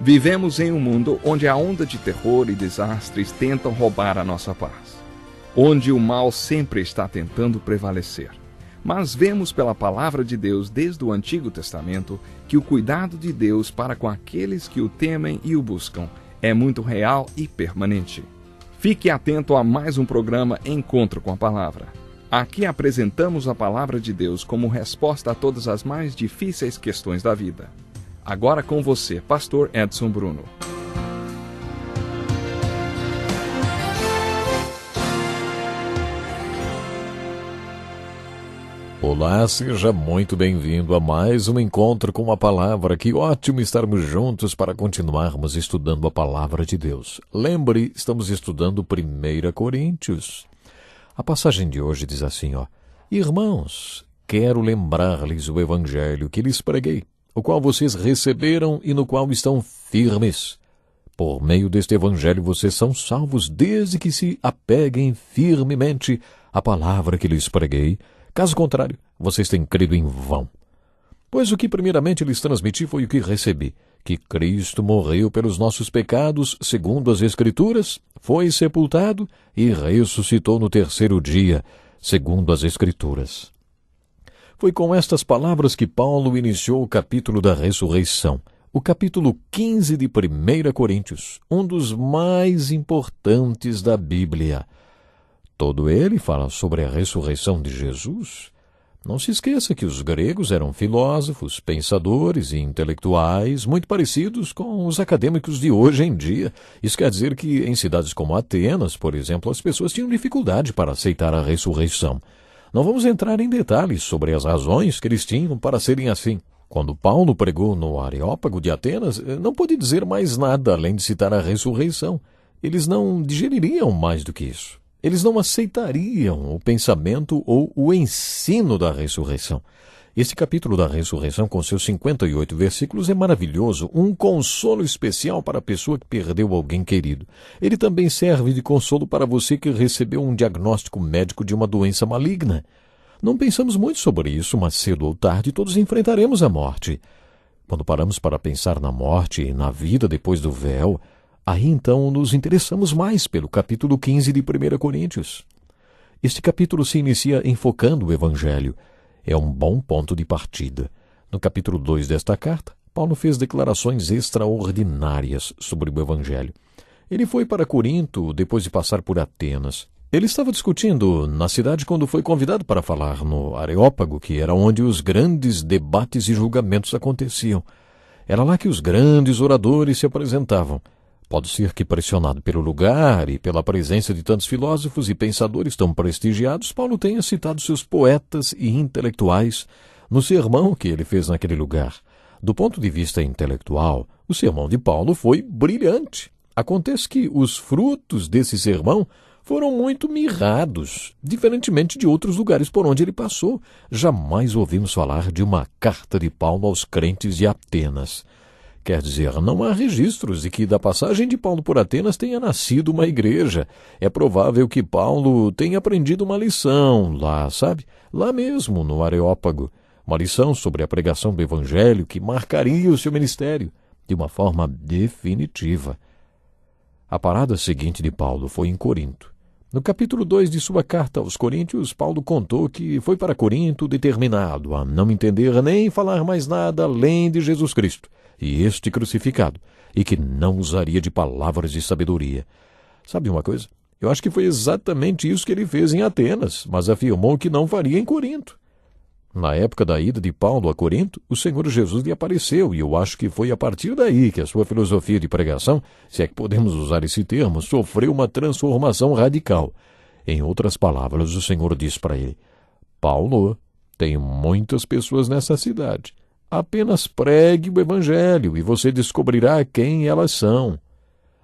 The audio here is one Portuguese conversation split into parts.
Vivemos em um mundo onde a onda de terror e desastres tentam roubar a nossa paz, onde o mal sempre está tentando prevalecer. Mas vemos pela palavra de Deus desde o Antigo Testamento que o cuidado de Deus para com aqueles que o temem e o buscam é muito real e permanente. Fique atento a mais um programa Encontro com a Palavra. Aqui apresentamos a palavra de Deus como resposta a todas as mais difíceis questões da vida. Agora com você, Pastor Edson Bruno. Olá, seja muito bem-vindo a mais um Encontro com a Palavra. Que ótimo estarmos juntos para continuarmos estudando a Palavra de Deus. Lembre, estamos estudando 1 Coríntios. A passagem de hoje diz assim, Irmãos, quero lembrar-lhes o Evangelho que lhes preguei, o qual vocês receberam e no qual estão firmes. Por meio deste Evangelho vocês são salvos desde que se apeguem firmemente à palavra que lhes preguei. Caso contrário, vocês têm crido em vão. Pois o que primeiramente lhes transmiti foi o que recebi, que Cristo morreu pelos nossos pecados, segundo as Escrituras, foi sepultado e ressuscitou no terceiro dia, segundo as Escrituras. Foi com estas palavras que Paulo iniciou o capítulo da ressurreição, o capítulo 15 de 1 Coríntios, um dos mais importantes da Bíblia. Todo ele fala sobre a ressurreição de Jesus. Não se esqueça que os gregos eram filósofos, pensadores e intelectuais muito parecidos com os acadêmicos de hoje em dia. Isso quer dizer que em cidades como Atenas, por exemplo, as pessoas tinham dificuldade para aceitar a ressurreição. Não vamos entrar em detalhes sobre as razões que eles tinham para serem assim. Quando Paulo pregou no Areópago de Atenas, não pôde dizer mais nada além de citar a ressurreição. Eles não digeririam mais do que isso. Eles não aceitariam o pensamento ou o ensino da ressurreição. Esse capítulo da ressurreição, com seus 58 versículos, é maravilhoso, um consolo especial para a pessoa que perdeu alguém querido. Ele também serve de consolo para você que recebeu um diagnóstico médico de uma doença maligna. Não pensamos muito sobre isso, mas cedo ou tarde todos enfrentaremos a morte. Quando paramos para pensar na morte e na vida depois do véu, aí então nos interessamos mais pelo capítulo 15 de 1 Coríntios. Este capítulo se inicia enfocando o Evangelho. É um bom ponto de partida. No capítulo 2 desta carta, Paulo fez declarações extraordinárias sobre o Evangelho. Ele foi para Corinto depois de passar por Atenas. Ele estava discutindo na cidade quando foi convidado para falar no Areópago, que era onde os grandes debates e julgamentos aconteciam. Era lá que os grandes oradores se apresentavam. Pode ser que, pressionado pelo lugar e pela presença de tantos filósofos e pensadores tão prestigiados, Paulo tenha citado seus poetas e intelectuais no sermão que ele fez naquele lugar. Do ponto de vista intelectual, o sermão de Paulo foi brilhante. Acontece que os frutos desse sermão foram muito mirrados, diferentemente de outros lugares por onde ele passou. Jamais ouvimos falar de uma carta de Paulo aos crentes de Atenas. Quer dizer, não há registros de que da passagem de Paulo por Atenas tenha nascido uma igreja. É provável que Paulo tenha aprendido uma lição lá, sabe? Lá mesmo, no Areópago. Uma lição sobre a pregação do Evangelho que marcaria o seu ministério de uma forma definitiva. A parada seguinte de Paulo foi em Corinto. No capítulo 2 de sua carta aos Coríntios, Paulo contou que foi para Corinto determinado a não entender nem falar mais nada além de Jesus Cristo e este crucificado, e que não usaria de palavras de sabedoria. Sabe uma coisa? Eu acho que foi exatamente isso que ele fez em Atenas, mas afirmou que não faria em Corinto. Na época da ida de Paulo a Corinto, o Senhor Jesus lhe apareceu, e eu acho que foi a partir daí que a sua filosofia de pregação, se é que podemos usar esse termo, sofreu uma transformação radical. Em outras palavras, o Senhor disse para ele: Paulo, tem muitas pessoas nessa cidade. Apenas pregue o Evangelho e você descobrirá quem elas são.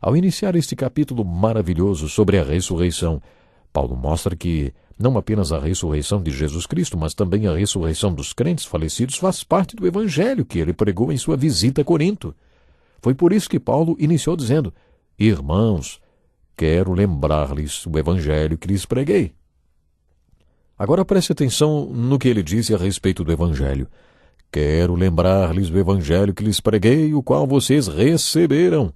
Ao iniciar este capítulo maravilhoso sobre a ressurreição, Paulo mostra que não apenas a ressurreição de Jesus Cristo, mas também a ressurreição dos crentes falecidos faz parte do Evangelho que ele pregou em sua visita a Corinto. Foi por isso que Paulo iniciou dizendo: Irmãos, quero lembrar-lhes o Evangelho que lhes preguei. Agora preste atenção no que ele disse a respeito do Evangelho. quero lembrar-lhes do evangelho que lhes preguei, o qual vocês receberam.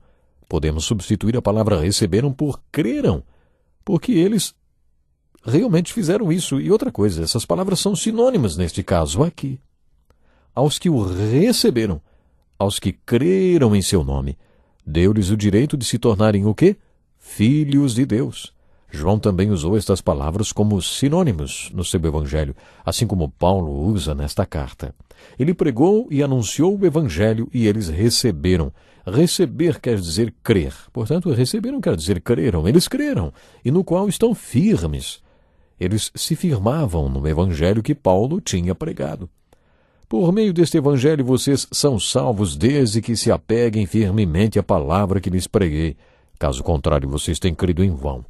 Podemos substituir a palavra receberam por creram, porque eles realmente fizeram isso. E outra coisa, essas palavras são sinônimas neste caso aqui. Aos que o receberam, aos que creram em seu nome, deu-lhes o direito de se tornarem o quê? Filhos de Deus. João também usou estas palavras como sinônimos no seu evangelho, assim como Paulo usa nesta carta. Ele pregou e anunciou o evangelho e eles receberam. Receber quer dizer crer. Portanto, receberam quer dizer creram. Eles creram, e no qual estão firmes. Eles se firmavam no evangelho que Paulo tinha pregado. Por meio deste evangelho vocês são salvos desde que se apeguem firmemente à palavra que lhes preguei. Caso contrário, vocês têm crido em vão.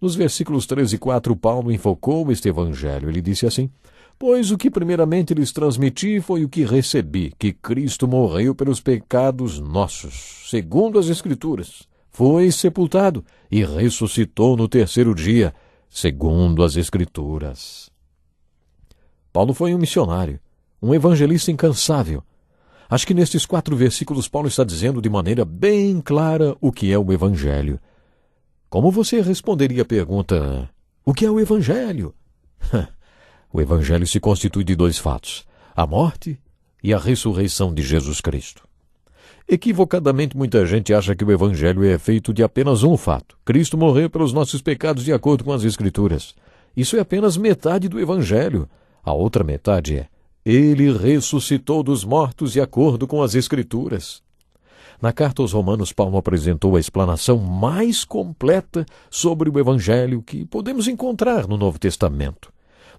Nos versículos 3 e 4, Paulo enfocou este evangelho. Ele disse assim: pois o que primeiramente lhes transmiti foi o que recebi, que Cristo morreu pelos pecados nossos, segundo as Escrituras. Foi sepultado e ressuscitou no terceiro dia, segundo as Escrituras. Paulo foi um missionário, um evangelista incansável. Acho que nestes 4 versículos Paulo está dizendo de maneira bem clara o que é o evangelho. Como você responderia à pergunta: o que é o evangelho? O evangelho se constitui de 2 fatos: a morte e a ressurreição de Jesus Cristo. Equivocadamente, muita gente acha que o evangelho é feito de apenas um fato: Cristo morreu pelos nossos pecados de acordo com as Escrituras. Isso é apenas metade do evangelho. A outra metade é: ele ressuscitou dos mortos de acordo com as Escrituras. Na carta aos Romanos, Paulo apresentou a explanação mais completa sobre o evangelho que podemos encontrar no Novo Testamento.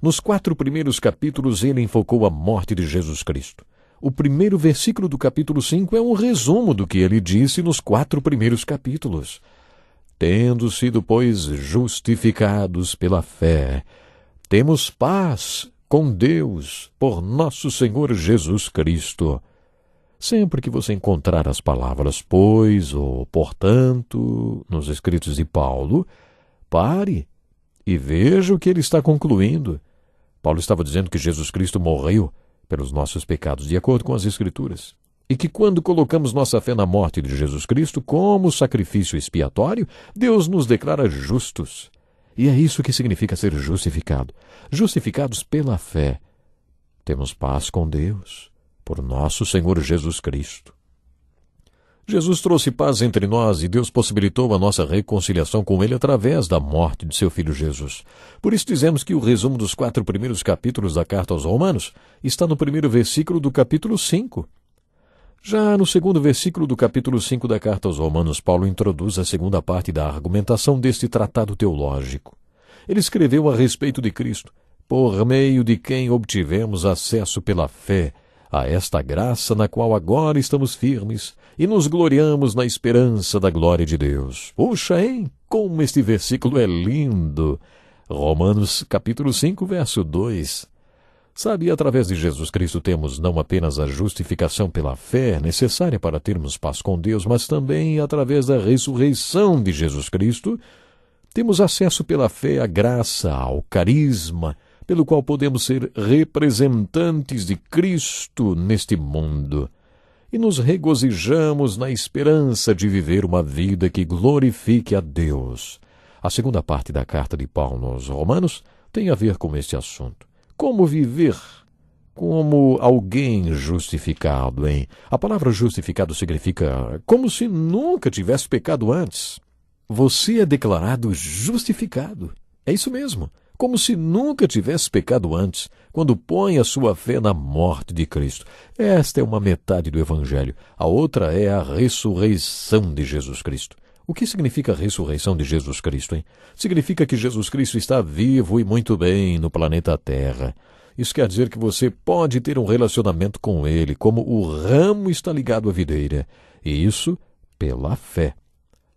Nos 4 primeiros capítulos, ele enfocou a morte de Jesus Cristo. O primeiro versículo do capítulo 5 é um resumo do que ele disse nos 4 primeiros capítulos. Tendo sido, pois, justificados pela fé, temos paz com Deus por nosso Senhor Jesus Cristo. Sempre que você encontrar as palavras pois ou portanto nos escritos de Paulo, pare e veja o que ele está concluindo. Paulo estava dizendo que Jesus Cristo morreu pelos nossos pecados, de acordo com as Escrituras, e que quando colocamos nossa fé na morte de Jesus Cristo como sacrifício expiatório, Deus nos declara justos. E é isso que significa ser justificado. Justificados pela fé. Temos paz com Deus por nosso Senhor Jesus Cristo. Jesus trouxe paz entre nós e Deus possibilitou a nossa reconciliação com Ele através da morte de seu Filho Jesus. Por isso dizemos que o resumo dos 4 primeiros capítulos da carta aos Romanos está no primeiro versículo do capítulo 5. Já no segundo versículo do capítulo 5 da carta aos Romanos, Paulo introduz a segunda parte da argumentação deste tratado teológico. Ele escreveu a respeito de Cristo, por meio de quem obtivemos acesso pela fé a esta graça na qual agora estamos firmes e nos gloriamos na esperança da glória de Deus. Puxa, hein? Como este versículo é lindo! Romanos capítulo 5, verso 2. Sabe, através de Jesus Cristo temos não apenas a justificação pela fé necessária para termos paz com Deus, mas também através da ressurreição de Jesus Cristo, temos acesso pela fé à graça, ao carisma, pelo qual podemos ser representantes de Cristo neste mundo. E nos regozijamos na esperança de viver uma vida que glorifique a Deus. A segunda parte da carta de Paulo aos Romanos tem a ver com este assunto. Como viver como alguém justificado, hein? A palavra justificado significa como se nunca tivesse pecado antes. Você é declarado justificado. É isso mesmo. Como se nunca tivesse pecado antes, quando põe a sua fé na morte de Cristo. Esta é uma metade do Evangelho. A outra é a ressurreição de Jesus Cristo. O que significa a ressurreição de Jesus Cristo, hein? Significa que Jesus Cristo está vivo e muito bem no planeta Terra. Isso quer dizer que você pode ter um relacionamento com Ele, como o ramo está ligado à videira. E isso pela fé.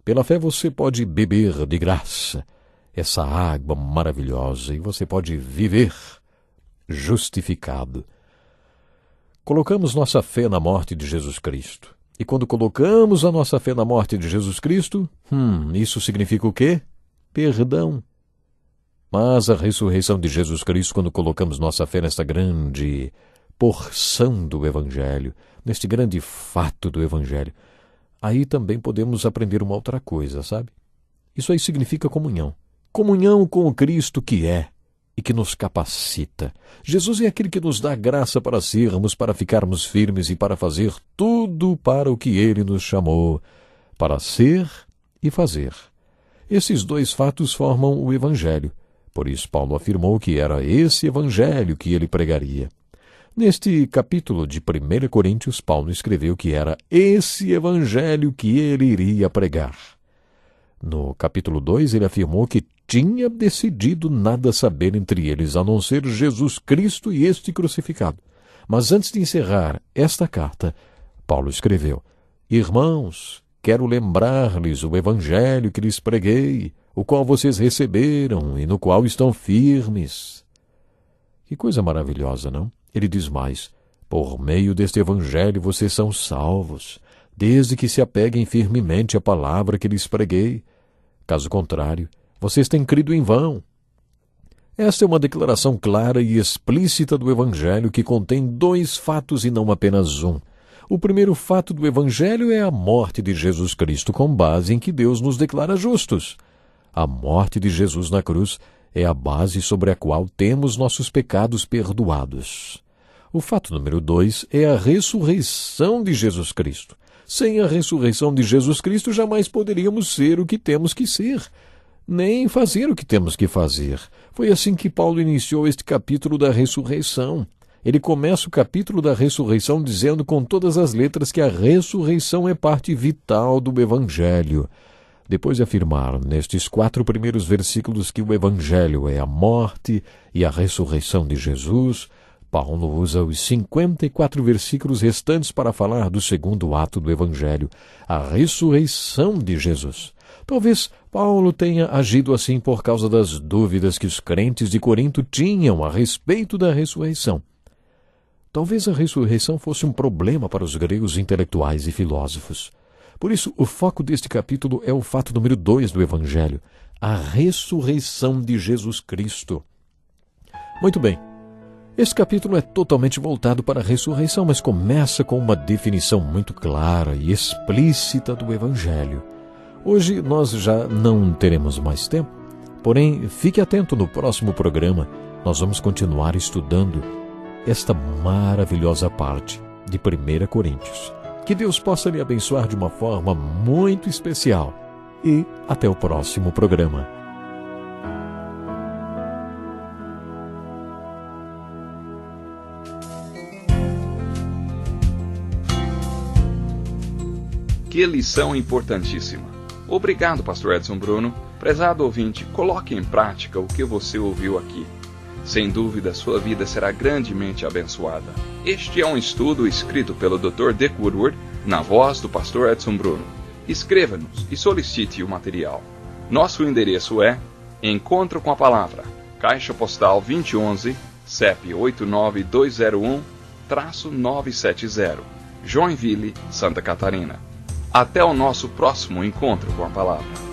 Pela fé você pode beber de graça essa água maravilhosa e você pode viver justificado. Colocamos nossa fé na morte de Jesus Cristo. E quando colocamos a nossa fé na morte de Jesus Cristo, isso significa o quê? Perdão. Mas a ressurreição de Jesus Cristo, quando colocamos nossa fé nesta grande porção do Evangelho, neste grande fato do Evangelho, aí também podemos aprender uma outra coisa, sabe? Isso aí significa comunhão. Comunhão com o Cristo que é e que nos capacita. Jesus é aquele que nos dá graça para sermos, para ficarmos firmes e para fazer tudo para o que Ele nos chamou, para ser e fazer. Esses dois fatos formam o Evangelho. Por isso Paulo afirmou que era esse Evangelho que ele pregaria. Neste capítulo de 1 Coríntios, Paulo escreveu que era esse Evangelho que ele iria pregar. No capítulo 2, ele afirmou que tinha decidido nada saber entre eles, a não ser Jesus Cristo e este crucificado. Mas antes de encerrar esta carta, Paulo escreveu: Irmãos, quero lembrar-lhes o Evangelho que lhes preguei, o qual vocês receberam e no qual estão firmes. Que coisa maravilhosa, não? Ele diz mais: por meio deste Evangelho vocês são salvos, desde que se apeguem firmemente à palavra que lhes preguei. Caso contrário, vocês têm crido em vão. Esta é uma declaração clara e explícita do Evangelho que contém dois fatos e não apenas um. O primeiro fato do Evangelho é a morte de Jesus Cristo, com base em que Deus nos declara justos. A morte de Jesus na cruz é a base sobre a qual temos nossos pecados perdoados. O fato número 2 é a ressurreição de Jesus Cristo. Sem a ressurreição de Jesus Cristo, jamais poderíamos ser o que temos que ser, nem fazer o que temos que fazer. Foi assim que Paulo iniciou este capítulo da ressurreição. Ele começa o capítulo da ressurreição dizendo com todas as letras que a ressurreição é parte vital do Evangelho. Depois de afirmar nestes 4 primeiros versículos que o Evangelho é a morte e a ressurreição de Jesus, Paulo usa os 54 versículos restantes para falar do segundo ato do Evangelho, a ressurreição de Jesus. Talvez Paulo tenha agido assim por causa das dúvidas que os crentes de Corinto tinham a respeito da ressurreição. Talvez a ressurreição fosse um problema para os gregos intelectuais e filósofos. Por isso, o foco deste capítulo é o fato número 2 do Evangelho, a ressurreição de Jesus Cristo. Muito bem. Este capítulo é totalmente voltado para a ressurreição, mas começa com uma definição muito clara e explícita do Evangelho. Hoje nós já não teremos mais tempo, porém fique atento no próximo programa. Nós vamos continuar estudando esta maravilhosa parte de 1 Coríntios. Que Deus possa lhe abençoar de uma forma muito especial e até o próximo programa. Que lição importantíssima! Obrigado, Pastor Edson Bruno. Prezado ouvinte, coloque em prática o que você ouviu aqui. Sem dúvida, sua vida será grandemente abençoada. Este é um estudo escrito pelo Dr. Dick Woodward, na voz do Pastor Edson Bruno. Escreva-nos e solicite o material. Nosso endereço é Encontro com a Palavra, Caixa Postal 2011, CEP 89201-970, Joinville, Santa Catarina. Até o nosso próximo encontro com a Palavra.